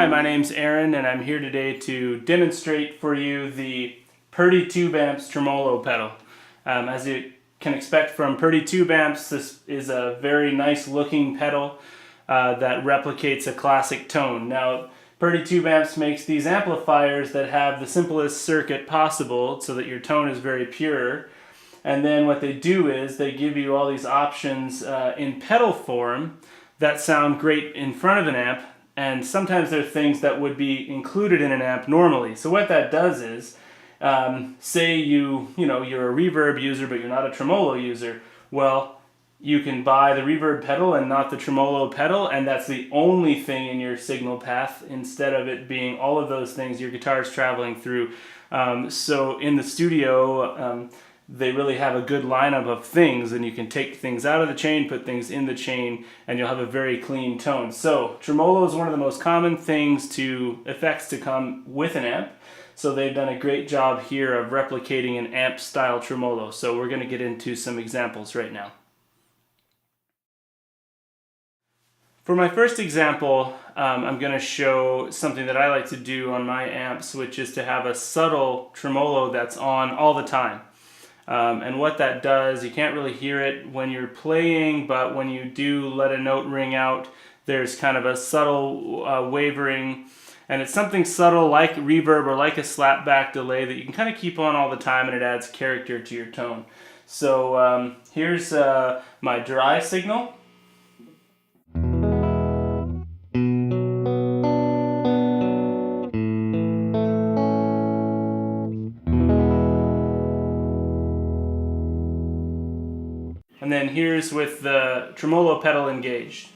Hi, my name's Aaron and I'm here today to demonstrate for you the Purdy Tweed Amp's Tremolo pedal. As you can expect from Purdy Tweed Amps, this is a very nice looking pedal that replicates a classic tone. Now, Purdy Tweed Amps makes these amplifiers that have the simplest circuit possible so that your tone is very pure. And then what they do is they give you all these options in pedal form that sound great in front of an amp, and sometimes they're things that would be included in an amp normally. So what that does is, say you're a reverb user but you're not a tremolo user, well, you can buy the reverb pedal and not the tremolo pedal, and that's the only thing in your signal path instead of it being all of those things your guitar is traveling through. So in the studio, they really have a good lineup of things, and you can take things out of the chain, put things in the chain, and you'll have a very clean tone. So tremolo is one of the most common effects to come with an amp. So they've done a great job here of replicating an amp style tremolo. So we're going to get into some examples right now. For my first example, I'm going to show something that I like to do on my amps, which is to have a subtle tremolo that's on all the time. And what that does, you can't really hear it when you're playing, but when you do let a note ring out, there's kind of a subtle wavering, and it's something subtle like reverb or like a slapback delay that you can kind of keep on all the time, and it adds character to your tone. So here's my dry signal. And then here's with the tremolo pedal engaged.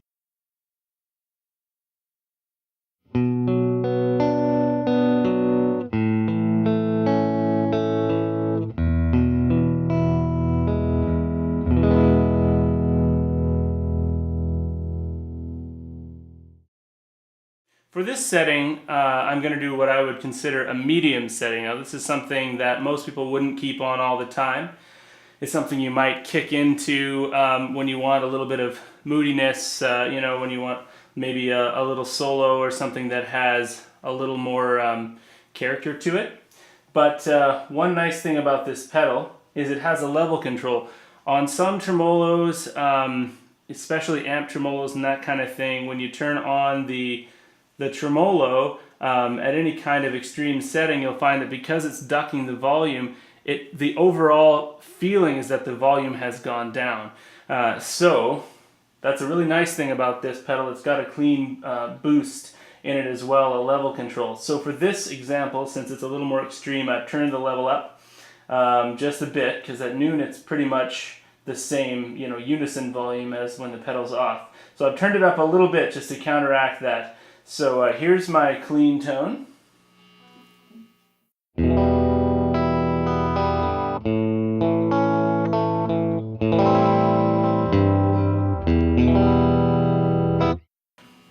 For this setting, I'm going to do what I would consider a medium setting. Now, this is something that most people wouldn't keep on all the time. It's something you might kick into when you want a little bit of moodiness, when you want maybe a little solo or something that has a little more character to it. But one nice thing about this pedal is it has a level control. On some tremolos, especially amp tremolos and that kind of thing, when you turn on the tremolo at any kind of extreme setting, you'll find that because it's ducking the volume, the overall feeling is that the volume has gone down. So that's a really nice thing about this pedal. It's got a clean boost in it as well, a level control. So for this example, since it's a little more extreme, I've turned the level up just a bit, because at noon it's pretty much the same, unison volume as when the pedal's off. So I've turned it up a little bit just to counteract that. So here's my clean tone.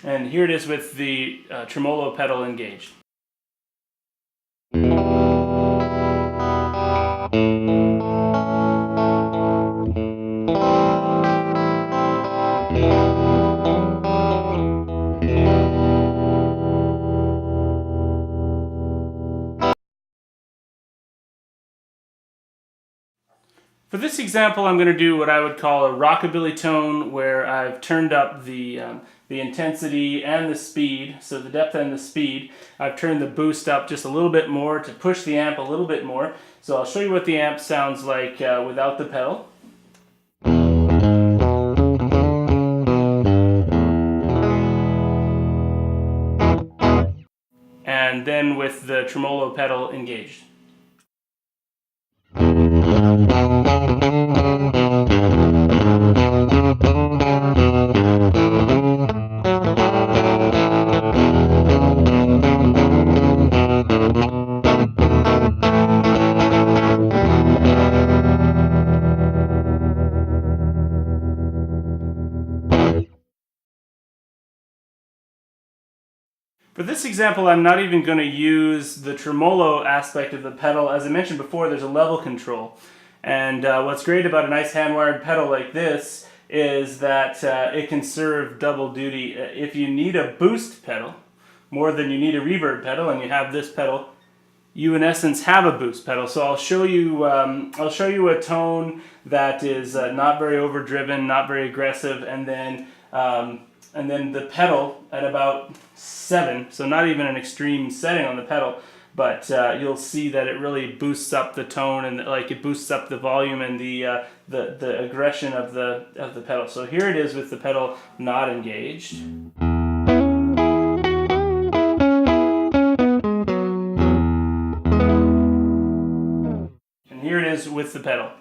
And here it is with the tremolo pedal engaged. For this example, I'm going to do what I would call a rockabilly tone, where I've turned up the intensity and the speed, so the depth and the speed. I've turned the boost up just a little bit more to push the amp a little bit more. So I'll show you what the amp sounds like without the pedal. And then with the tremolo pedal engaged. For this example, I'm not even going to use the tremolo aspect of the pedal. As I mentioned before, there's a level control. And what's great about a nice hand-wired pedal like this is that it can serve double duty. If you need a boost pedal, more than you need a reverb pedal and you have this pedal, you in essence have a boost pedal. So I'll show you a tone that is not very overdriven, not very aggressive, and then the pedal at about 7, so not even an extreme setting on the pedal, but you'll see that it really boosts up the tone, and like it boosts up the volume and the aggression of the pedal. So here it is with the pedal not engaged. And here it is with the pedal.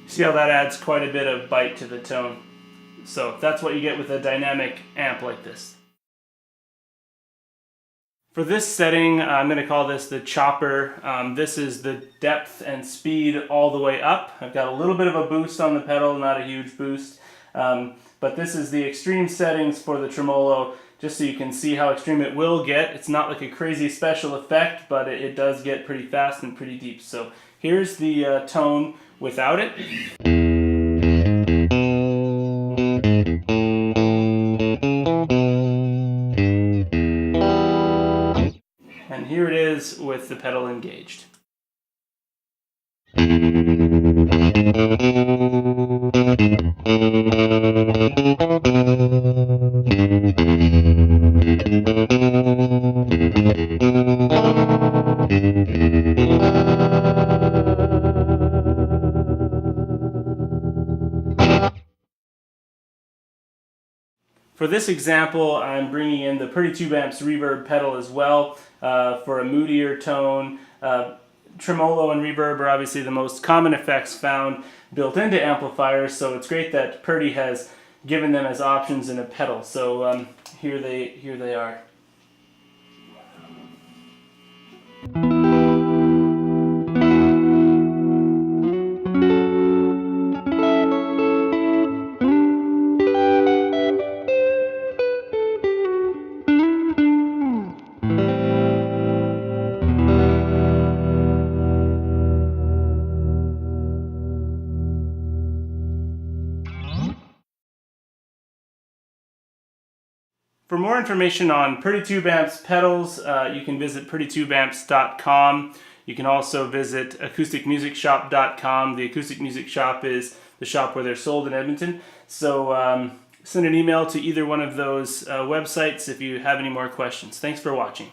See how that adds quite a bit of bite to the tone. So that's what you get with a dynamic amp like this. For this setting, I'm going to call this the chopper. This is the depth and speed all the way up. I've got a little bit of a boost on the pedal, not a huge boost. But this is the extreme settings for the tremolo, just so you can see how extreme it will get. It's not like a crazy special effect, but it does get pretty fast and pretty deep. So here's the tone without it. And here it is with the pedal engaged. For this example, I'm bringing in the Purdy Tweed Amp's reverb pedal as well for a moodier tone. Tremolo and reverb are obviously the most common effects found built into amplifiers, so it's great that Purdy has given them as options in a pedal. So here they are. For more information on Purdy Tweed Amp's pedals, you can visit purdytubeamps.com. You can also visit acousticmusicshop.com. The Acoustic Music Shop is the shop where they're sold in Edmonton. So send an email to either one of those websites if you have any more questions. Thanks for watching.